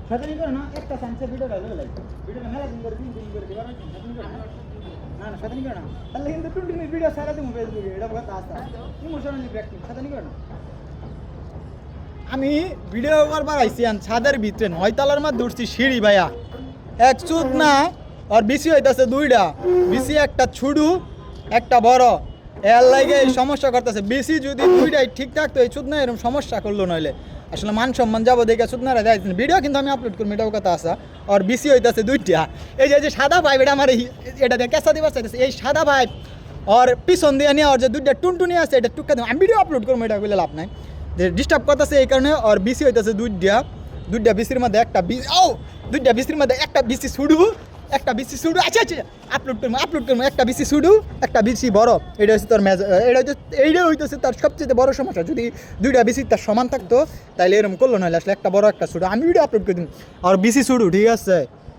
শয়তানি করে না একটা সায়েন্সের ভিডিও ডালে লাগে ভিডিওটা মেলা দিন করে দিবার না শয়তানি করে না শয়তানি করে না তাহলে কিন্তু 20 মিনিট ভিডিও সারা দিন ফেসবুকে এটা কথা আছে ইমোশনালি ব্রেকিং শয়তানি করে না আমি ভিডিও করবার আইছি আন ছাদের ভিতরে 9 তলার মধ্যে উঠছি সিঁড়ি ভাইয়া এক চুদ না আর বেশি হইতাছে দুইটা বেশি একটা ছুডু একটা বড় এর লাগে এই সমস্যা করতেছে বেশি যদি দুইটাই ঠিক থাকতো এই চুদ না এরকম সমস্যা করলো নইলে আসলে মান সম্মান যাবো দেখে চুদ না দেয় ভিডিও কিন্তু আমি আপলোড করবো এটাও কথা আসা আর বেশি হইতাছে দুইটা এই যে সাদা পাইপ এটা আমার এটা দিয়ে কেঁচা দিবার চাইতেছে এই সাদা পাইপ আর পিছন দিয়ে নিয়ে আর যে দুইটা টুনটুনি আছে এটা টুকা দেবো আমি ভিডিও আপলোড করবো এটা বলে লাভ নাই যে ডিস্টার্ব করতেছে এই কারণে আর বেশি হইতেছে দুইটা বিসির মধ্যে একটা দুইটা বিসির মধ্যে একটা বিসি ছুডু একটা বিসি ছুডু আচ্ছা আপলোড করবো একটা বিসি ছুডু একটা বিসি বড় এটা হচ্ছে তোর এইটা হইতেছে তার সবচেয়ে বড় সমস্যা যদি দুইটা বিসি তার সমান থাকতো তাহলে এরকম করলো না আসলে একটা বড় একটা ছুডু আমি ভিডিও আপলোড করে দিন আর বিসি ছুডু ঠিক আছে